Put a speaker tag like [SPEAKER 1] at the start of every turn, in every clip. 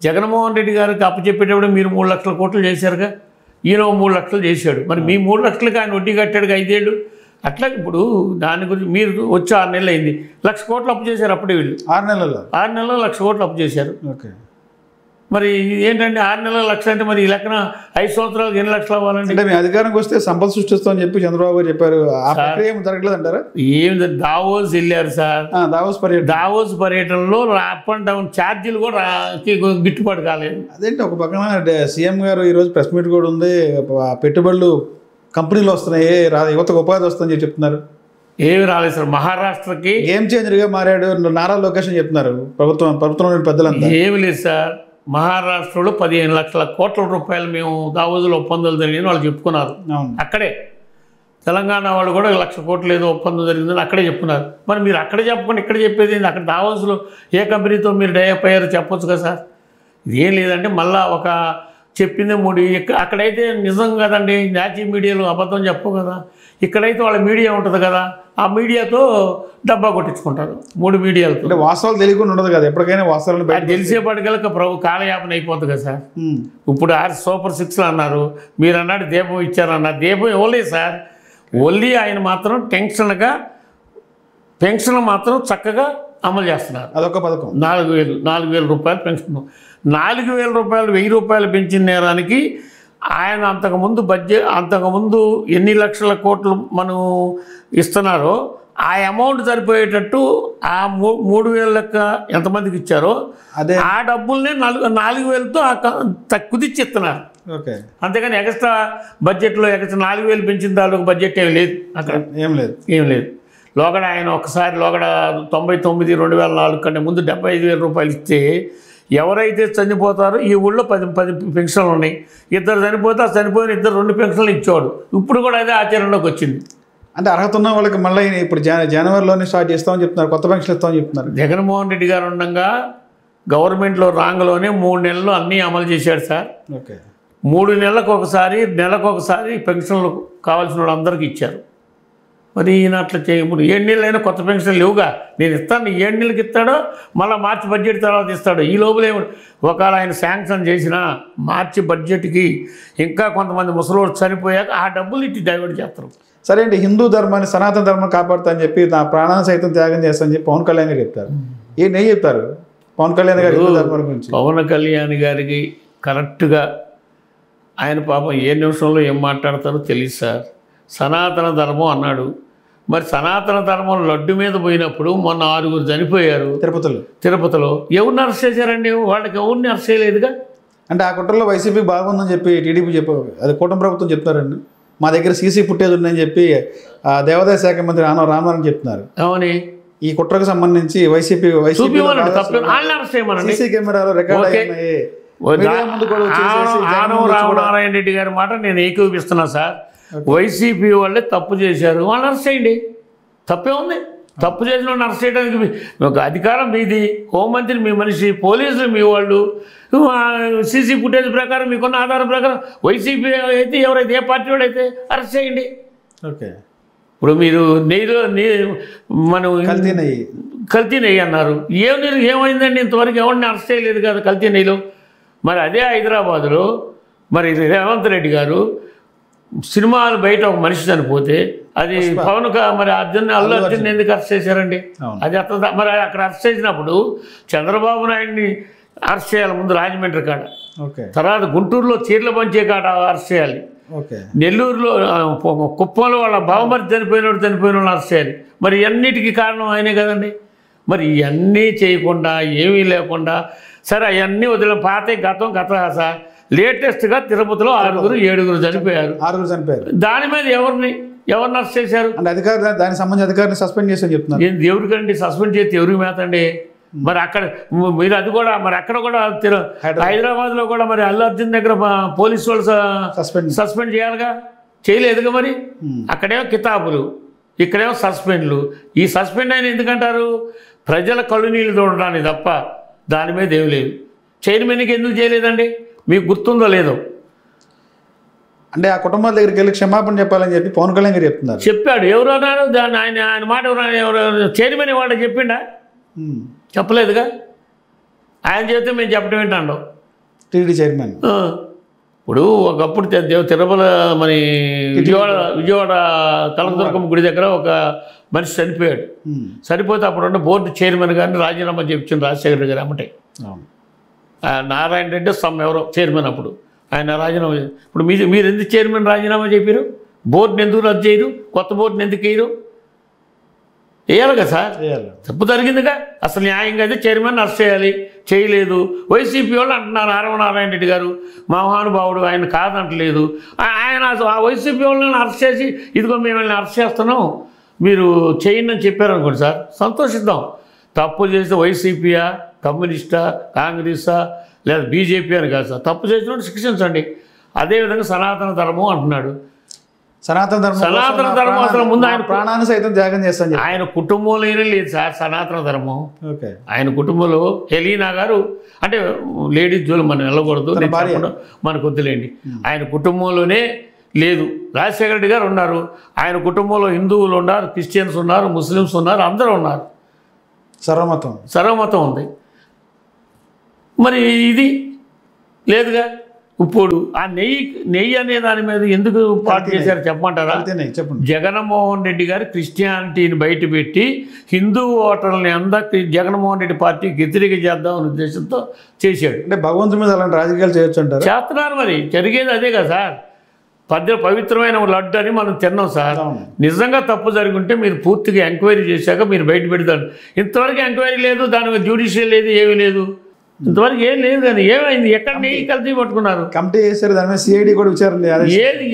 [SPEAKER 1] జగన్మోహన్ రెడ్డి గారికి అప్పచెప్పేటప్పుడు మీరు 3 లక్షల కోట్లు చేశారుగా, ఈయన 3 లక్షలు చేశాడు. మరి మీ 3 లక్షలకి ఆయన వడ్డీ కట్టాడుగా 5 ఏళ్ళు. అట్లా ఇప్పుడు దాని గురించి మీరు వచ్చి 6 నెలలు అయింది, 1,00,000 కోట్లు అప్పు చేశారు. అప్పుడే వీళ్ళు
[SPEAKER 2] 6 నెలల్లో
[SPEAKER 1] 1,00,000 కోట్లు అప్పు చేశారు.
[SPEAKER 2] ఓకే.
[SPEAKER 1] మరి ఏంటంటే 6 నెలల 1,00,000 అంటే మరి ఈ లెక్కన 5 సంవత్సరాలకు ఎన్ని లక్షలు అవ్వాలండి?
[SPEAKER 2] అంటే మీ అధికారంకి వస్తే సంపద సృష్టిస్తామని చెప్పి చంద్రబాబు గారు చెప్పారు. ఆ ప్రక్రియ ఏం జరగలేదు అంటారా?
[SPEAKER 1] ఏం దావోస్ వెళ్ళారు సార్. దావోస్ పర్యటనలో అప్ అండ్ డౌన్ ఛార్జీలు కూడా గిట్టుబాటు కాలేదు.
[SPEAKER 2] అదేంటి ఒక పక్కన సీఎం గారు ఈరోజు ప్రెస్ మీట్ కూడా ఉంది, పెట్టుబడులు కంపెనీలు వస్తున్నాయి, యువతకు ఉపాధి వస్తుందని చెప్తున్నారు.
[SPEAKER 1] ఏమి రాలేదు సార్. మహారాష్ట్రకి
[SPEAKER 2] గేమ్ చేంజర్గా మారాడు నారా లోకేష్ అని చెప్తున్నారు ప్రభుత్వంలో పెద్దలంతా.
[SPEAKER 1] ఏమి లేదు సార్. మహారాష్ట్రలో 15 లక్షల కోట్ల రూపాయలు మేము దావోజులో ఒప్పందాలు జరిగిందని వాళ్ళు చెప్పుకున్నారు. అక్కడే తెలంగాణ వాళ్ళు కూడా 1,00,000 కోట్లు ఏదో ఒప్పందం జరిగిందని అక్కడే చెప్పుకున్నారు. మరి మీరు అక్కడే చెప్పకుండా ఇక్కడ చెప్పేది ఏంటి? అక్కడ దావోజులో ఏ కంపెనీతో మీరు డైప్ అయ్యారో చెప్పొచ్చు కదా సార్. ఇదేం లేదంటే మళ్ళీ ఒక చెప్పిందే 3. అక్కడైతే నిజం కదండి, నాచి మీడియాలో అబద్ధం చెప్పు కదా. ఇక్కడైతే వాళ్ళ మీడియా ఉంటుంది కదా, ఆ మీడియాతో డబ్బా కొట్టించుకుంటారు 3 మీడియాలతో.
[SPEAKER 2] అంటే వాస్తవాలు తెలియకుండా ఉండదు కదా, ఎప్పటికైనా వాస్తవాలు
[SPEAKER 1] తెలిసేపటికల్లా కాలయాపన అయిపోతుంది కదా సార్. ఇప్పుడు సూపర్ 6 అన్నారు, మీరు అన్నాడు దీపం ఇచ్చారన్నారు. దీపం ఇవ్వలేదు సార్. ఓన్లీ ఆయన మాత్రం పెన్షన్ మాత్రం చక్కగా అమలు చేస్తున్నారు.
[SPEAKER 2] అదొక పథకం.
[SPEAKER 1] 4,000 రూపాయలు పెన్షన్. 4,000 రూపాయలు 1,000 రూపాయలు పెంచిన నేరానికి ఆయన అంతకుముందు ఎన్ని లక్షల కోట్లు మనం ఇస్తున్నారో ఆ అమౌంట్ సరిపోయేటట్టు ఆ 3,000 లెక్క ఎంతమందికి ఇచ్చారో అదే ఆ డబ్బుల్ని 4,000తో కుదిచ్చి ఇస్తున్నారు.
[SPEAKER 2] ఓకే.
[SPEAKER 1] అంతేగాని ఎక్స్ట్రా బడ్జెట్లో ఎక్స్ట్రా 4,000 పెంచిన దానికి బడ్జెట్ ఏమి లేదు అక్కడ. ఏం లేదు. లోగడ ఆయన ఒకసారి 99 2004 కంటే ముందు 75,000 రూపాయలు ఇస్తే ఎవరైతే చనిపోతారో ఈ ఊళ్ళో 10 పెన్షన్లు ఉన్నాయి. 2 చనిపోతే ఆ చనిపోయిన 2 పెన్షన్లు ఇచ్చేవాడు. ఇప్పుడు కూడా అదే ఆచరణలోకి వచ్చింది.
[SPEAKER 2] అంటే అర్హత ఉన్న వాళ్ళకి మళ్ళీ ఇప్పుడు జనవరిలోనే స్టార్ట్ చేస్తామని చెప్తున్నారు, కొత్త పెన్షన్ ఇస్తామని చెప్తున్నారు.
[SPEAKER 1] జగన్మోహన్ రెడ్డి గారు ఉండగా గవర్నమెంట్లో రాంగలోనే 3 నెలలు అన్నీ అమలు చేశాడు సార్.
[SPEAKER 2] ఓకే.
[SPEAKER 1] 3 నెలకొకసారి పెన్షన్లు కావాల్సిన వాళ్ళందరికీ ఇచ్చారు. మరి ఈయన అట్లా చేయముడు 7 నెలలైనా కొత్త పెన్షన్ లేవుగా. నేను ఇస్తాను, 7 నెలలకి ఇస్తాడో మళ్ళీ మార్చి బడ్జెట్ తర్వాత ఇస్తాడు. ఈ లోపల ఒకవేళ ఆయన శాంక్షన్ చేసిన మార్చి బడ్జెట్కి ఇంకా కొంతమంది ముసలోళ్ళు చనిపోయాక ఆ డబ్బులు ఇట్టి డైవర్ట్ చేస్తారు.
[SPEAKER 2] సరే అండి, హిందూ ధర్మాన్ని సనాతన ధర్మాన్ని కాపాడుతా అని చెప్పి నా ప్రాణాన్ని సైతం త్యాగం చేస్తానని చెప్పి పవన్ కళ్యాణ్ గారు చెప్తారు. ఏం చెప్తారు పవన్ కళ్యాణ్ గారు హిందూ ధర్మం గురించి?
[SPEAKER 1] పవన్ కళ్యాణ్ గారికి కరెక్ట్గా ఆయన పాపం ఏ నిమిషంలో ఏం మాట్లాడతారో తెలియదు సార్. సనాతన ధర్మం అన్నాడు. మరి సనాతన ధర్మం లడ్డు మీద పోయినప్పుడు మొన్న 6 చనిపోయారు తిరుపతిలో. ఎవరిని అరెస్ట్ చేశారండి? వాళ్ళకి ఎవరిని అరెస్ట్ చేయలేదుగా.
[SPEAKER 2] అంటే ఆ కుట్రలో వైసీపీ బాగుందని చెప్పి టీడీపీ చెప్పారు, అది కూటమి ప్రభుత్వం చెప్తారండి. మా దగ్గర సీసీ ఫుటేజ్ ఉందని చెప్పి దేవాదాయ శాఖ మంత్రి ఆనవ రామారావు చెప్తున్నారు.
[SPEAKER 1] అవుని
[SPEAKER 2] ఈ కుట్రకు సంబంధించి వైసీపీ సీసీ కెమెరాలో రికార్డ్ అయ్యాయి.
[SPEAKER 1] రామనారాయణ రెడ్డి గారి మాట నేను ఏకీపిస్తున్నా సార్. వైసీపీ వాళ్ళే తప్పు చేశారు, వాళ్ళని అరెస్ట్ చేయండి. తప్పే ఉంది. తప్పు చేసిన వాళ్ళని అరెస్ట్ చేయడానికి ఒక అధికారం మీది, హోంమంత్రి మీ మనిషి, పోలీసులు మీ వాళ్ళు, సీసీ ఫుటేజ్ ప్రకారం మీకున్న ఆధారం ప్రకారం వైసీపీ అయితే ఎవరైతే ఏ పార్టీ వాడైతే అరెస్ట్ చేయండి.
[SPEAKER 2] ఓకే.
[SPEAKER 1] ఇప్పుడు మీరు మనం కల్తీ నెయ్యి అన్నారు. ఏమైందండి? ఇంతవరకు ఎవరిని అరెస్ట్ చేయలేదు కదా కల్తీ నెయ్యిలో. మరి అదే హైదరాబాదులో మరి రేవంత్ రెడ్డి గారు సినిమాలు బయట ఒక మనిషి చనిపోతే అది మరి అల్లు అర్జున్ ఎందుకు అరెస్ట్ చేశారండి? అది అట్లా మరి అక్కడ అరెస్ట్ చేసినప్పుడు చంద్రబాబు నాయుడిని అరెస్ట్ చేయాలి ముందు రాజమండ్రి కాడ, తర్వాత గుంటూరులో చీరల పంచే కాడ అరెస్ట్ చేయాలి, నెల్లూరులో కుప్పంలో వాళ్ళ బావమరి చనిపోయిన వాళ్ళు అరెస్ట్ చేయాలి. మరి అన్నిటికీ కారణం ఆయనే కదండి. మరి ఇవన్నీ చేయకుండా ఏమీ లేకుండా సరే అవన్నీ వదిలిన పాతే గతం సార్. లేటెస్ట్గా తిరుపతిలో 6 చనిపోయారు. దాని మీద ఎవరిని అరెస్ట్ చేశారు?
[SPEAKER 2] అంటే అధికారులు దానికి సంబంధించి అధికారిని సస్పెండ్ చేసి చెప్తున్నారు.
[SPEAKER 1] ఎవరికండి సస్పెండ్ చేస్తే ఎవరికి మేతండి? మరి అక్కడ మీరు అది కూడా మరి అక్కడ కూడా హైదరాబాద్లో కూడా మరి అల్లు అర్జున్ దగ్గర పోలీసు వాళ్ళు సస్పెండ్ చేయాలిగా, చేయలేదుగా. మరి అక్కడేమో కితాబులు, ఇక్కడేమో సస్పెండ్లు. ఈ సస్పెండ్ అయిన ఎందుకంటారు? ప్రజల కళ్ళు నీళ్ళు చూడడానికి తప్ప దాని మీద ఏం లేదు. చైర్మన్కి ఎందుకు చేయలేదండి? మీకు గుర్తుందో లేదో.
[SPEAKER 2] అంటే ఆ కుటుంబాల దగ్గరికి వెళ్ళి క్షమాపణ చెప్పాలని చెప్పి పవన్ కళ్యాణ్ గారు చెప్తున్నారు.
[SPEAKER 1] చెప్పాడు. ఎవరు అన్నారు దాన్ని? ఆయన మాట ఎవరు చైర్మన్ వాళ్ళకి చెప్పిండా? చెప్పలేదుగా. ఆయన చెబితే మేము చెప్పడం ఏంటండవు.
[SPEAKER 2] టీడీ చైర్మన్
[SPEAKER 1] ఇప్పుడు ఒకప్పుడు తిరుమల మరి విజయవాడ కనకదుర్గమ్మ గుడి దగ్గర ఒక మనిషి చనిపోయాడు. చనిపోతే అప్పుడున్న బోర్డు చైర్మన్ గారిని రాజీనామా చెప్పింది రాజశేఖర గారు అమ్మటే. నారాయణ రెడ్డి ఎవరో చైర్మన్ అప్పుడు ఆయన రాజీనామా. ఇప్పుడు మీరు ఎందుకు చైర్మన్ రాజీనామా చెప్పారు? బోర్డుని ఎందుకు రద్దు చేయరు? కొత్త బోర్డుని ఎందుకు వేయరు? వేయాలి కదా సార్. తప్పు జరిగిందిగా. అసలు న్యాయంగా అయితే చైర్మన్ అరెస్ట్ చేయాలి, చేయలేదు. వైసీపీ వాళ్ళు అంటున్నారు నారాయణ రెడ్డి గారు మహానుభావుడు, ఆయన కాదంటలేదు. ఆయన ఆ వైసీపీ వాళ్ళని అరెస్ట్ చేసి ఇదిగో మేము వాళ్ళని అరెస్ట్ చేస్తున్నాం మీరు చేయండి అని చెప్పారనుకోండి సార్, సంతోషిద్దాం. తప్పు చేస్తే వైసీపీయా, కమ్యూనిస్టా, కాంగ్రెసా లేదా బీజేపీ అని కాదు సార్. తప్పు చేసినట్టు శిక్షించండి. అదేవిధంగా సనాతన ధర్మం అంటున్నాడు. సనాతన ధర్మం అసలు ముందు ఆయన
[SPEAKER 2] ప్రాణాన్ని సైతం త్యాగం చేస్తాను.
[SPEAKER 1] ఆయన కుటుంబంలోనే లేదు సార్ సనాతన ధర్మం. ఆయన కుటుంబంలో హెలీనా గారు అంటే లేడీస్ జోలు మనం వెళ్ళకూడదు, మనకు వద్దులేండి. ఆయన కుటుంబంలోనే లేదు. రాజశేఖర రెడ్డి గారు ఉన్నారు, ఆయన హిందువులు ఉన్నారు, క్రిస్టియన్స్ ఉన్నారు, ముస్లిమ్స్ ఉన్నారు, అందరూ ఉన్నారు. సర్వమతం ఉంది. మరి ఇది లేదుగా. ఇప్పుడు ఆ నెయ్యి అనే దాని మీద ఎందుకు పాటు చేశారు చెప్పమంటారా? జగన్మోహన్ రెడ్డి గారు క్రిస్టియానిటీని బయటపెట్టి హిందూ ఓటర్లని అందరికి జగన్మోహన్ రెడ్డి పార్టీకి వ్యతిరేక చేద్దామనే ఉద్దేశంతో చేశాడు.
[SPEAKER 2] అంటే భగవంతుడి మీద అలాంటి రాజకీయాలు చేయొచ్చు అంటారు.
[SPEAKER 1] చేస్తున్నారు. మరి జరిగేది అదే కదా సార్. పవిత్రమైన లడ్డు అని మనం తిన్నాం సార్. నిజంగా తప్పు జరుగుంటే మీరు పూర్తిగా ఎంక్వైరీ చేశాక మీరు బయట పెడతారు. ఇంతవరకు ఎంక్వైరీ లేదు, దాని జ్యుడిషియల్ లేదు, ఏమీ లేదు. ఇంతవరకు ఏం లేదు. కానీ ఏమైంది? ఎక్కడ నెయ్యి కల్తీ పట్టుకున్నారు?
[SPEAKER 2] కమిటీ చేశారు, దాని మీద సిఐడి కూడా విచారణ.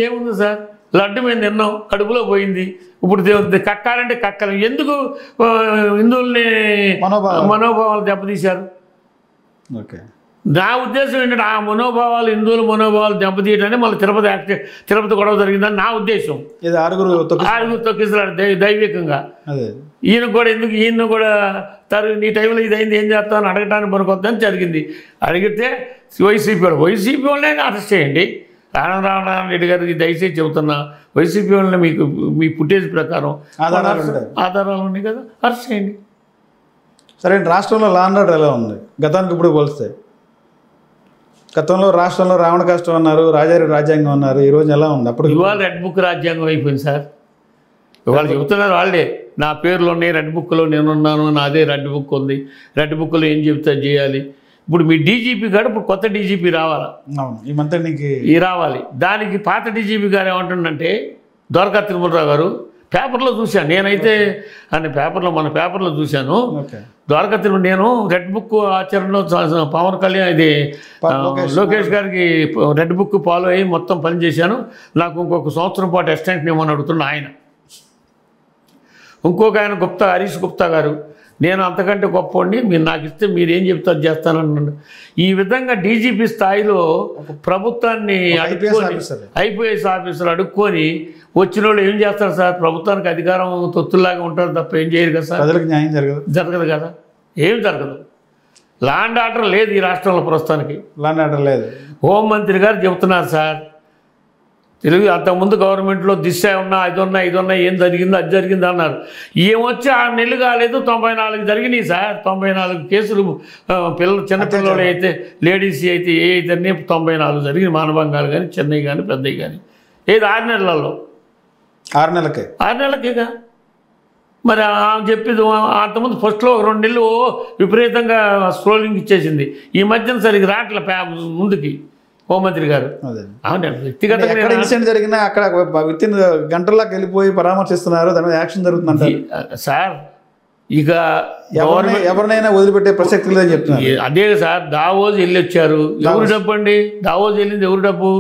[SPEAKER 1] ఏముంది సార్? లడ్డు మీద తిన్నాం, కడుపులో పోయింది. ఇప్పుడు కక్కాలంటే కక్కలు. ఎందుకు హిందువుల్ని మనోభావాలు దెబ్బతీశారు? నా ఉద్దేశం ఏంటంటే ఆ మనోభావాలు, హిందువుల మనోభావాలు దెబ్బతీయడాన్ని మళ్ళీ తిరుపతి గొడవ జరిగిందని నా ఉద్దేశం. ఆరుగురు తొక్కిసలాడు దైవికంగా. ఈయన కూడా ఎందుకు ఈయన కూడా నీ టైంలో ఇది అయింది ఏం చేస్తామని అడగటానికి పనికొద్దని జరిగింది. అడిగితే వైసీపీ వాళ్ళనే అరెస్ట్ చేయండి. రామనారాయణ రెడ్డి గారికి దయచేసి చెబుతున్నా, వైసీపీ వాళ్ళని మీకు మీ ఫుటేజ్ ప్రకారం ఆధారాలు ఉన్నాయి కదా, అరెస్ట్ చేయండి.
[SPEAKER 2] సరే, రాష్ట్రంలో లా అండ్ ఆర్డర్ ఎలా ఉంది గతానికి ఇప్పుడు పోలిస్తే? గతంలో రాష్ట్రంలో రావణ కష్టం అన్నారు, రాజారి రాజ్యాంగం అన్నారు. ఈరోజు ఎలా ఉంది? అప్పుడు
[SPEAKER 1] ఇవాళ రెడ్ బుక్ రాజ్యాంగం అయిపోయింది సార్. ఇవాళ చెబుతున్నారు వాళ్ళే, నా పేర్లు ఉన్నాయి, రెడ్ బుక్లో నేనున్నాను, నాదే రెడ్ బుక్ ఉంది, రెడ్ బుక్లో ఏం చెప్తే చేయాలి. ఇప్పుడు మీ డీజీపీ గారు ఇప్పుడు కొత్త డీజీపీ రావాలా?
[SPEAKER 2] ఈ మంత్రికి
[SPEAKER 1] రావాలి. దానికి పాత డీజీపీ గారు ఏమంటుండంటే ద్వారకా తిరుమలరావు గారు, పేపర్లో చూశాను నేనైతే, మన పేపర్లో చూశాను. ద్వారకా తిరుమల నేను రెడ్ బుక్ ఆచరణలో పవన్ కళ్యాణ్ ఇది లోకేష్ గారికి రెడ్ బుక్ ఫాలో అయ్యి మొత్తం పనిచేశాను. నాకు ఇంకొక సంవత్సరం పాటు ఎక్స్టెన్షన్ ఇవ్వమని అడుగుతున్నా ఆయన. ఇంకొక ఆయన హరీష్ గుప్తా గారు, నేను అంతకంటే గొప్పవాడిని, మీరు నాకు ఇస్తే మీరు ఏం చెప్తారు చేస్తానన్నాడు. ఈ విధంగా డీజీపీ స్థాయిలో ప్రభుత్వాన్ని ఐపీఎస్ ఆఫీసర్ అడుక్కొని వచ్చిన వాళ్ళు ఏం చేస్తారు సార్? ప్రభుత్వానికి అధికారం తొత్తుల్లాగా ఉంటారు తప్ప ఏం చేయరు కదా సార్.
[SPEAKER 2] ప్రజలకు న్యాయం
[SPEAKER 1] జరగదు కదా, ఏం జరగదు. లా అండ్ ఆర్డర్ లేదు ఈ రాష్ట్రంలో ప్రస్తుతానికి.
[SPEAKER 2] లా అండ్ ఆర్డర్ లేదు.
[SPEAKER 1] హోంమంత్రి గారు చెబుతున్నారు సార్, అంతకుముందు గవర్నమెంట్లో దిశ ఉన్నా, ఇది ఉన్నా, ఏం జరిగిందో అది జరిగింది అన్నారు. ఏమొచ్చి 6 నెలలు కాలేదు, 94 జరిగినాయి సార్. 94 కేసులు చిన్నపిల్లలు అయితే, లేడీస్ అయితే ఏ అయితే 94 జరిగినాయి. మానభంగాలు కానీ, చెన్నై కానీ, పెద్దవి కానీ. ఏది 6 నెలలలో?
[SPEAKER 2] 6
[SPEAKER 1] నెలలకేగా. మరి చెప్పింది అంతకుముందు ఫస్ట్లో 2 నెలలు విపరీతంగా స్క్రోలింగ్ ఇచ్చేసింది. ఈ మధ్యన సరిగ్గా రాట్ల ముందుకి హోంమంత్రి గారు.
[SPEAKER 2] వ్యక్తిగతంగా ఇన్సిడెంట్ జరిగినా అక్కడ విత్ ఇన్ గంటల్లోకి వెళ్ళిపోయి పరామర్శిస్తున్నారు, దాని మీద యాక్షన్ జరుగుతుంది
[SPEAKER 1] సార్. ఇక
[SPEAKER 2] ఎవరినైనా వదిలిపెట్టే ప్రసక్తి లేదని చెప్తున్నారు.
[SPEAKER 1] అదే సార్, దావోజ్ వెళ్ళి వచ్చారు. ఎవరు డబ్బు అండి? దావోజ్ వెళ్ళింది ఎవరు డబ్బు?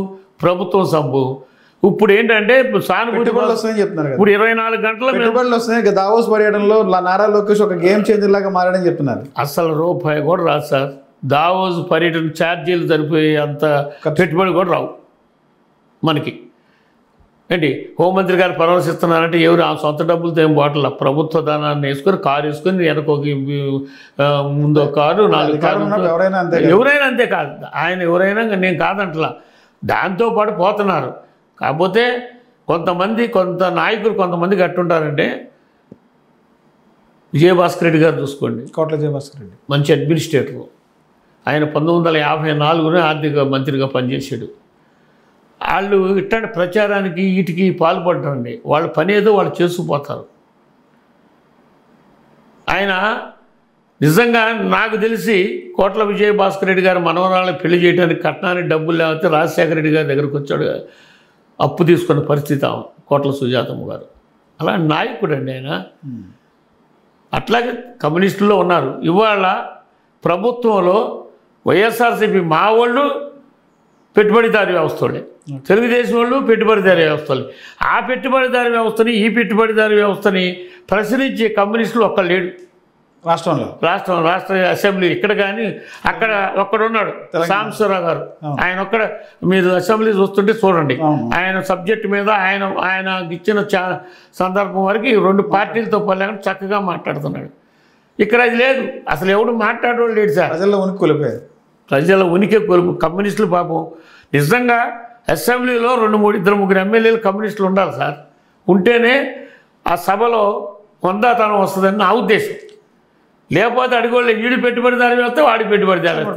[SPEAKER 1] ప్రభుత్వం సబ్బు. ఇప్పుడు ఏంటంటే సానుభూతి
[SPEAKER 2] వస్తుందని చెప్తున్నారు.
[SPEAKER 1] ఇప్పుడు 24 గంటల
[SPEAKER 2] పెట్టుబడులు వస్తున్నాయి. దావోస్ పర్యటనలో నారా లోకేష్ ఒక గేమ్ చేంజర్ లాగా మారని చెప్తున్నారు.
[SPEAKER 1] అసలు రూపాయి కూడా రాదు సార్. దావోస్ పర్యటన ఛార్జీలు సరిపోయే అంత పెట్టుబడి కూడా రావు మనకి. ఏంటి హోంమంత్రి గారు పరామర్శిస్తున్నారంటే ఎవరు ఆ సొంత డబ్బులతో ఏం బాటల ప్రభుత్వ ధనాన్ని వేసుకొని కారు వేసుకొని వెనకొక ముందు కారు 4 కార్లు ఎవరైనా అంతే కాదు. ఆయన ఎవరైనా నేను కాదంటలా, దాంతోపాటు పోతున్నారు. కాకపోతే కొంత నాయకులు కొంతమంది కట్టుంటారంటే విజయభాస్కర్ రెడ్డి గారు చూసుకోండి,
[SPEAKER 2] కోట్ల విజయభాస్కర్ రెడ్డి
[SPEAKER 1] మంచి అడ్మినిస్ట్రేటరు. ఆయన 1954 ఆర్థిక మంత్రిగా పనిచేశాడు. వాళ్ళు ఇట్లాంటి ప్రచారానికి వీటికి పాల్పడరండి. వాళ్ళ పని ఏదో వాళ్ళు చేసుకుపోతారు. ఆయన నిజంగా నాకు తెలిసి కోట్ల విజయభాస్కర్ రెడ్డి గారు మనవరాళ్ళని పెళ్లి చేయడానికి కట్నానికి డబ్బులు లేకపోతే రాజశేఖర రెడ్డి గారి దగ్గరకు వచ్చాడు, అప్పు తీసుకున్న పరిస్థితి కోట్ల సుజాతమ్మ గారు. అలా నాయకుడు అండి ఆయన. అట్లాగే కమ్యూనిస్టుల్లో ఉన్నారు. ఇవాళ ప్రభుత్వంలో వైఎస్ఆర్సీపీ మా వాళ్ళు పెట్టుబడిదారీ వ్యవస్థలే, తెలుగుదేశం వాళ్ళు పెట్టుబడిదారీ వ్యవస్థలే. ఆ పెట్టుబడిదారీ వ్యవస్థని ఈ పెట్టుబడిదారీ వ్యవస్థని ప్రశ్నించే కమ్యూనిస్టులు ఒక్క లేడు రాష్ట్ర అసెంబ్లీ. ఇక్కడ కానీ అక్కడ ఒక్కడున్నాడు సాంబశివరావు గారు. ఆయన ఒక్కడ మీరు అసెంబ్లీ చూస్తుంటే చూడండి, ఆయన సబ్జెక్ట్ మీద ఆయన ఇచ్చిన సందర్భం వరకు 2 పార్టీలతో పల్లెకుండా చక్కగా మాట్లాడుతున్నాడు. ఇక్కడ అది లేదు, అసలు ఎవడు మాట్లాడేవాళ్ళు లేడు సార్. ప్రజల ఉనికి కొలుపు. కమ్యూనిస్టులు పాపం నిజంగా అసెంబ్లీలో 2-3 ఎమ్మెల్యేలు కమ్యూనిస్టులు ఉండాలి సార్. ఉంటేనే ఆ సభలో హుందాతనం వస్తుందని నా ఉద్దేశం. లేకపోతే అడిగోళ్ళు వీడి పెట్టుబడిదారు వేస్తే వాడి పెట్టుబడిదారు వేస్తే